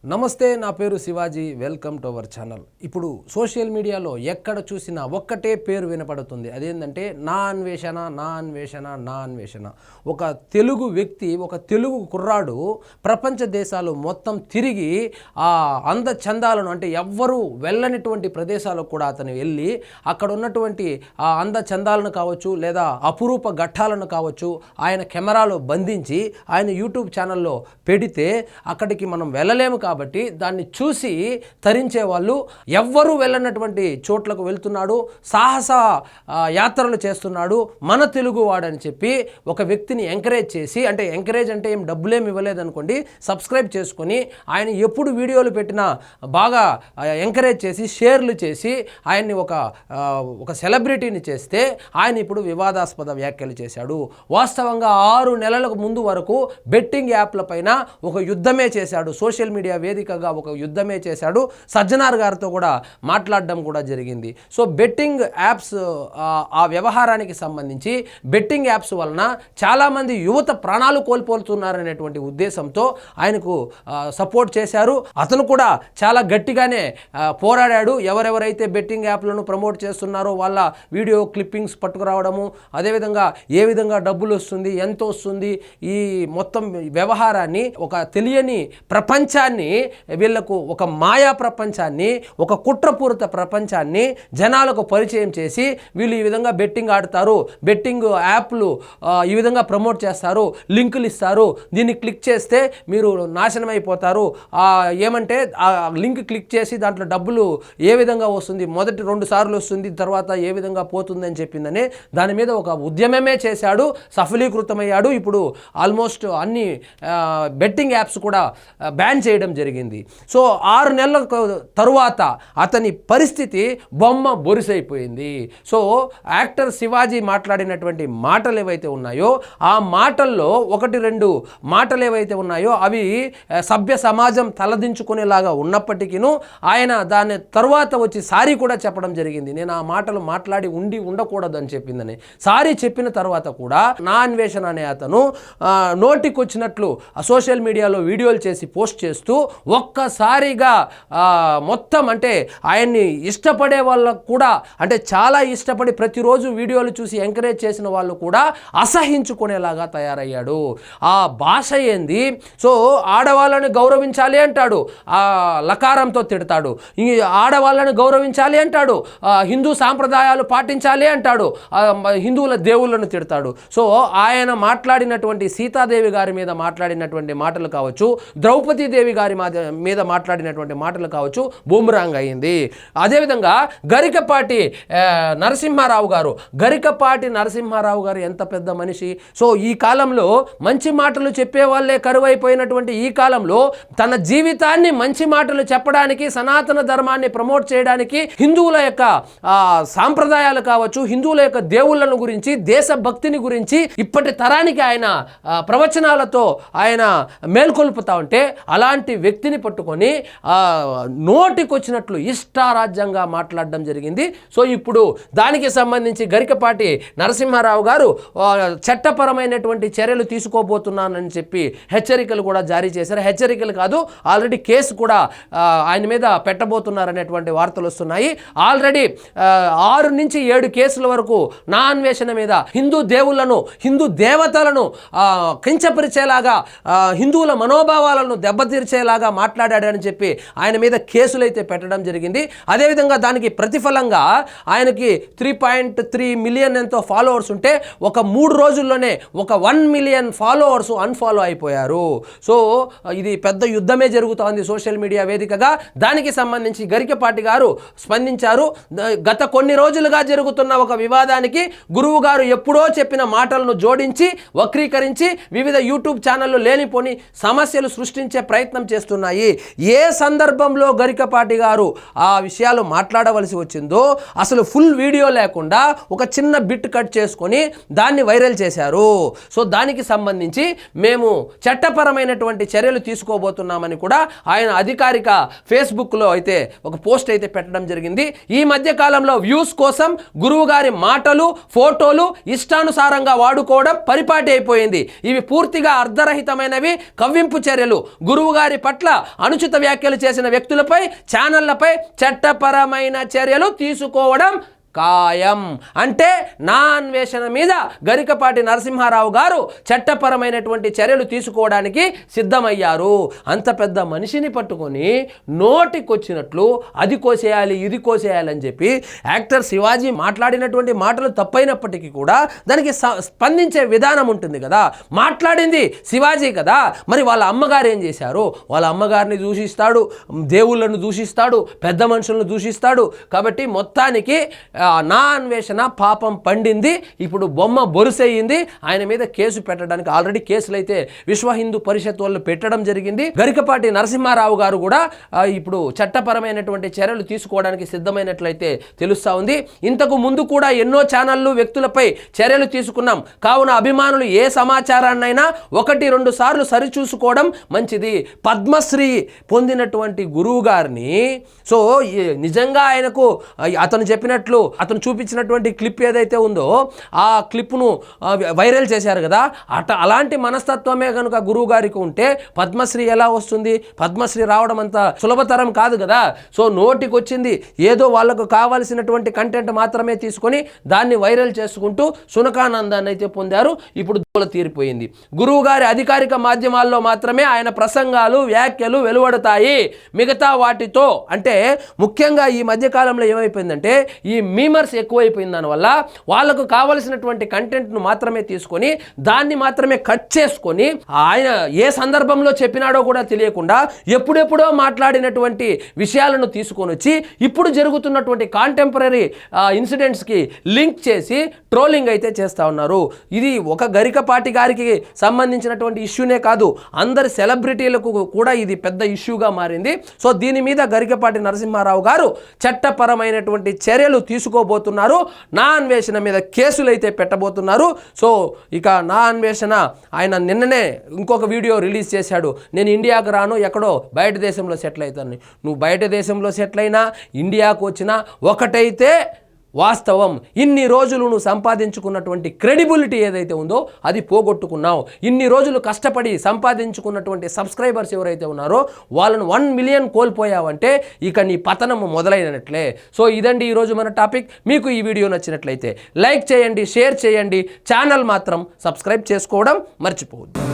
నమస్తే, నా పేరు Shivaji. Welcome to our channel. ఇప్పుడు సోషల్ మీడియాలో ఎక్కడ చూసినా ఒక్కటే పేరు వినపడుతుంది. అదేంటంటే నా అన్వేషణ, నా అన్వేషణ, నా అన్వేషణ. ఒక తెలుగు వ్యక్తి, ఒక తెలుగు కుర్రాడు ప్రపంచ దేశాలు మొత్తం తిరిగి ఆ అందచందాలను, అంటే ఎవ్వరూ వెళ్ళనిటువంటి ప్రదేశాలకు కూడా అతను వెళ్ళి అక్కడ ఉన్నటువంటి ఆ అందచందాలను కావచ్చు, లేదా అపురూప ఘట్టాలను కావచ్చు, ఆయన కెమెరాలో బంధించి ఆయన యూట్యూబ్ ఛానల్లో పెడితే అక్కడికి మనం వెళ్ళలేము కాబట్టి దాన్ని చూసి తరించే వాళ్ళు, ఎవ్వరూ వెళ్ళనటువంటి చోట్లకు వెళ్తున్నాడు, సాహస యాత్రలు చేస్తున్నాడు మన తెలుగు వాడని చెప్పి ఒక వ్యక్తిని ఎంకరేజ్ చేసి, అంటే ఎంకరేజ్ అంటే ఏం డబ్బులేమి ఇవ్వలేదనుకోండి, సబ్స్క్రైబ్ చేసుకొని ఆయన ఎప్పుడు వీడియోలు పెట్టినా బాగా ఎంకరేజ్ చేసి షేర్లు చేసి ఆయన్ని ఒక సెలబ్రిటీని చేస్తే ఆయన ఇప్పుడు వివాదాస్పద వ్యాఖ్యలు చేశాడు. వాస్తవంగా 6 నెలలకు ముందు వరకు బెట్టింగ్ యాప్ల పైన ఒక యుద్ధమే చేశాడు. సోషల్ మీడియా వేదికగా ఒక యుద్ధమే చేశాడు. సజ్జనార్ గారితో కూడా మాట్లాడడం కూడా జరిగింది. సో బెట్టింగ్ యాప్స్, ఆ వ్యవహారానికి సంబంధించి బెట్టింగ్ యాప్స్ వలన చాలామంది యువత ప్రాణాలు కోల్పోతున్నారనేటువంటి ఉద్దేశంతో ఆయనకు సపోర్ట్ చేశారు. అతను కూడా చాలా గట్టిగానే పోరాడాడు. ఎవరెవరైతే బెట్టింగ్ యాప్లను ప్రమోట్ చేస్తున్నారో వాళ్ళ వీడియో క్లిప్పింగ్స్ పట్టుకురావడము, అదేవిధంగా ఏ విధంగా డబ్బులు వస్తుంది, ఎంత వస్తుంది, ఈ మొత్తం వ్యవహారాన్ని, ఒక తెలియని ప్రపంచాన్ని, వీళ్లకు ఒక మాయా ప్రపంచాన్ని, ఒక కుట్రపూరిత ప్రపంచాన్ని జనాలకు పరిచయం చేసి వీళ్ళు ఈ విధంగా బెట్టింగ్ ఆడతారు, బెట్టింగ్ యాప్లు ఈ విధంగా ప్రమోట్ చేస్తారు, లింకులు ఇస్తారు, దీన్ని క్లిక్ చేస్తే మీరు నాశనం అయిపోతారు, ఏమంటే ఆ లింక్ క్లిక్ చేసి దాంట్లో డబ్బులు ఏ విధంగా వస్తుంది, మొదటి 2 సార్లు వస్తుంది, తర్వాత ఏ విధంగా పోతుందని చెప్పిందని దాని మీద ఒక ఉద్యమమే చేశాడు, సఫలీకృతమయ్యాడు. ఇప్పుడు ఆల్మోస్ట్ అన్ని బెట్టింగ్ యాప్స్ కూడా బ్యాన్ చేయడం జరిగింది. సో 6 నెలల తరువాత అతని పరిస్థితి బొమ్మ బొరిసైపోయింది. సో యాక్టర్ శివాజీ మాట్లాడినటువంటి మాటలు ఏవైతే ఉన్నాయో, ఆ మాటల్లో 1-2 మాటలు ఏవైతే ఉన్నాయో అవి సభ్య సమాజం తలదించుకునేలాగా ఉన్నప్పటికీను ఆయన దాని తరువాత వచ్చి సారీ కూడా చెప్పడం జరిగింది. నేను ఆ మాటలు మాట్లాడి ఉండకూడదు అని చెప్పిందని. సారీ చెప్పిన తర్వాత కూడా నా అన్వేషణ అనే అతను నోటికొచ్చినట్లు సోషల్ మీడియాలో వీడియోలు చేసి పోస్ట్ చేస్తూ ఒక్కసారిగా మొత్తం, అంటే ఆయన్ని ఇష్టపడే వాళ్ళకు కూడా, అంటే చాలా ఇష్టపడి ప్రతిరోజు వీడియోలు చూసి ఎంకరేజ్ చేసిన వాళ్ళు కూడా అసహించుకునేలాగా తయారయ్యాడు. ఆ భాష ఏంది? సో ఆడవాళ్ళని గౌరవించాలి అంటాడు, లకారంతో తిడతాడు. ఈ ఆడవాళ్ళని గౌరవించాలి అంటాడు, హిందూ సాంప్రదాయాలు పాటించాలి అంటాడు, హిందువుల దేవుళ్ళను తిడతాడు. సో ఆయన మాట్లాడినటువంటి సీతాదేవి గారి మీద మాట్లాడినటువంటి మాటలు కావచ్చు, ద్రౌపదీదేవి గారి మీద మాట్లాడినటువంటి మాటలు కావచ్చు, బూమరాంగ్ అయింది. అదేవిధంగా గరికపాటి నరసింహారావు గారు ఎంత పెద్ద మనిషి. సో ఈ కాలంలో మంచి మాటలు చెప్పే వాళ్ళే కరువైపోయినటువంటి ఈ కాలంలో తన జీవితాన్ని మంచి మాటలు చెప్పడానికి, సనాతన ధర్మాన్ని ప్రమోట్ చేయడానికి, హిందువుల యొక్క సాంప్రదాయాలు కావచ్చు, హిందువుల యొక్క దేవుళ్ళను గురించి, దేశభక్తిని గురించి ఇప్పటి తరానికి ఆయన ప్రవచనాలతో ఆయన మేల్కొల్పుతా ఉంటే, అలాంటి వ్యక్తిని పట్టుకొని నోటికొచ్చినట్లు ఇష్టారాజ్యంగా మాట్లాడడం జరిగింది. సో ఇప్పుడు దానికి సంబంధించి గరికపాటి నరసింహారావు గారు చట్టపరమైనటువంటి చర్యలు తీసుకోబోతున్నానని చెప్పి హెచ్చరికలు కూడా జారీ చేశారు. హెచ్చరికలు కాదు, ఆల్రెడీ కేసు కూడా ఆయన మీద పెట్టబోతున్నారనేటువంటి వార్తలు వస్తున్నాయి. ఆల్రెడీ 6 నుంచి 7 కేసుల వరకు నా అన్వేషణ మీద హిందూ దేవుళ్లను, హిందూ దేవతలను కించపరిచేలాగా, హిందువుల మనోభావాలను దెబ్బతీర్చేలాగా మాట్లాడాడని చెప్పి ఆయన మీద కేసులు అయితే పెట్టడం జరిగింది. అదేవిధంగా దానికి ప్రతిఫలంగా ఆయనకి 3.3 మిలియన్ ఎంతో ఫాలోవర్స్ ఉంటే ఒక 3 రోజుల్లోనే ఒక 1 మిలియన్ ఫాలోవర్స్ అన్ఫాలో అయిపోయారు. సో ఇది పెద్ద యుద్ధమే జరుగుతోంది సోషల్ మీడియా వేదికగా. దానికి సంబంధించి గరికపాటి గారు స్పందించారు. గత కొన్ని రోజులుగా జరుగుతున్న ఒక వివాదానికి గురువు గారు ఎప్పుడో చెప్పిన మాటలను జోడించి, వక్రీకరించి వివిధ యూట్యూబ్ ఛానళ్ళు లేనిపోని సమస్యలు సృష్టించే ప్రయత్నం చేస్తున్నాయి. ఏ సందర్భంలో గరికపాటి గారు ఆ విషయాలు మాట్లాడవలసి వచ్చిందో అసలు ఫుల్ వీడియో లేకుండా ఒక చిన్న బిట్ కట్ చేసుకొని దాన్ని వైరల్ చేశారు. సో దానికి సంబంధించి మేము చట్టపరమైనటువంటి చర్యలు తీసుకోబోతున్నామని కూడా ఆయన అధికారిక ఫేస్బుక్లో అయితే ఒక పోస్ట్ అయితే పెట్టడం జరిగింది. ఈ మధ్య కాలంలో వ్యూస్ కోసం గురువు గారి మాటలు, ఫోటోలు ఇష్టానుసారంగా వాడుకోవడం పరిపాటి అయిపోయింది. ఇవి పూర్తిగా అర్ధరహితమైనవి, కవ్వింపు చర్యలు. గురువు గారి పట్ల అనుచిత వ్యాఖ్యలు చేసిన వ్యక్తులపై ఛానళ్లపై చట్టపరమైన చర్యలు తీసుకోవడం ఖాయం. అంటే నా అన్వేషణ మీద గరికపాటి నరసింహారావు గారు చట్టపరమైనటువంటి చర్యలు తీసుకోవడానికి సిద్ధమయ్యారు. అంత పెద్ద మనిషిని పట్టుకొని నోటికొచ్చినట్లు అది కోసేయాలి ఇది కోసేయాలి అని చెప్పి యాక్టర్ శివాజీ మాట్లాడినటువంటి మాటలు తప్పైనప్పటికీ కూడా దానికి స్పందించే విధానం ఉంటుంది కదా. మాట్లాడింది శివాజీ కదా, మరి వాళ్ళ అమ్మగారు ఏం చేశారు? వాళ్ళ అమ్మగారిని దూషిస్తాడు, దేవుళ్ళను దూషిస్తాడు, పెద్ద మనుషులను దూషిస్తాడు. కాబట్టి మొత్తానికి నా అన్వేషణ పాపం పండింది. ఇప్పుడు బొమ్మ బొరుసయ్యింది. ఆయన మీద కేసు పెట్టడానికి ఆల్రెడీ కేసులు అయితే విశ్వ హిందూ పరిషత్ వాళ్ళు పెట్టడం జరిగింది. గరికపాటి నరసింహారావు గారు కూడా ఇప్పుడు చట్టపరమైనటువంటి చర్యలు తీసుకోవడానికి సిద్ధమైనట్లయితే తెలుస్తూ ఉంది. ఇంతకు ముందు కూడా ఎన్నో ఛానళ్ళు వ్యక్తులపై చర్యలు తీసుకున్నాం. కావున అభిమానులు ఏ సమాచారాన్నైనా 1-2 సార్లు సరిచూసుకోవడం మంచిది. పద్మశ్రీ పొందినటువంటి గురువు గారిని సో నిజంగా ఆయనకు అతను చెప్పినట్లు అతను చూపించినటువంటి క్లిప్ ఏదైతే ఉందో ఆ క్లిప్ను వైరల్ చేశారు కదా, అలాంటి మనస్తత్వమే కనుక గురువు గారికి ఉంటే పద్మశ్రీ ఎలా వస్తుంది? పద్మశ్రీ రావడం అంత సులభతరం కాదు కదా. సో నోటికి వచ్చింది ఏదో వాళ్ళకు కావాల్సినటువంటి కంటెంట్ మాత్రమే తీసుకొని దాన్ని వైరల్ చేసుకుంటూ సునకానందాన్ని అయితే పొందారు. ఇప్పుడు దూల తీరిపోయింది. గురువు గారి అధికారిక మాధ్యమాల్లో మాత్రమే ఆయన ప్రసంగాలు వ్యాఖ్యలు వెలువడతాయి. మిగతా వాటితో అంటే ముఖ్యంగా ఈ మధ్యకాలంలో ఏమైపోయిందంటే ఈ మీమర్స్ ఎక్కువైపోయిన దానివల్ల వాళ్ళకు కావలసినటువంటి కంటెంట్ను మాత్రమే తీసుకొని దాన్ని మాత్రమే కట్ చేసుకొని ఆయన ఏ సందర్భంలో చెప్పినాడో కూడా తెలియకుండా ఎప్పుడెప్పుడో మాట్లాడినటువంటి విషయాలను తీసుకొని వచ్చి ఇప్పుడు జరుగుతున్నటువంటి కాంటెంపరీ ఇన్సిడెంట్స్కి లింక్ చేసి ట్రోలింగ్ అయితే చేస్తూ ఉన్నారు. ఇది ఒక గరికపాటి గారికి సంబంధించినటువంటి ఇష్యూనే కాదు, అందరి సెలబ్రిటీలకు కూడా ఇది పెద్ద ఇష్యూగా మారింది. సో దీని మీద గరికపాటి నరసింహారావు గారు చట్టపరమైనటువంటి చర్యలు తీసుకోబోతున్నారు. నా అన్వేషణ మీద కేసులు అయితే పెట్టబోతున్నారు. సో ఇక నా అన్వేషణ ఆయన నిన్ననే ఇంకొక వీడియో రిలీజ్ చేశాడు. నేను ఇండియాకు రాను, ఎక్కడో బయట దేశంలో సెటిల్ అవుతాను. నువ్వు బయట దేశంలో సెటిల్ అయినా ఇండియాకు వచ్చినా ఒకటైతే వాస్తవం, ఇన్ని రోజులు నువ్వు సంపాదించుకున్నటువంటి క్రెడిబిలిటీ ఏదైతే ఉందో అది పోగొట్టుకున్నావు. ఇన్ని రోజులు కష్టపడి సంపాదించుకున్నటువంటి సబ్స్క్రైబర్స్ ఎవరైతే ఉన్నారో వాళ్ళను 1 మిలియన్ కోల్పోయావంటే ఇక నీ పతనం మొదలైనట్లే. సో ఇదండి ఈరోజు మన టాపిక్. మీకు ఈ వీడియో నచ్చినట్లయితే లైక్ చేయండి, షేర్ చేయండి, ఛానల్ మాత్రం సబ్స్క్రైబ్ చేసుకోవడం మర్చిపోవద్దు.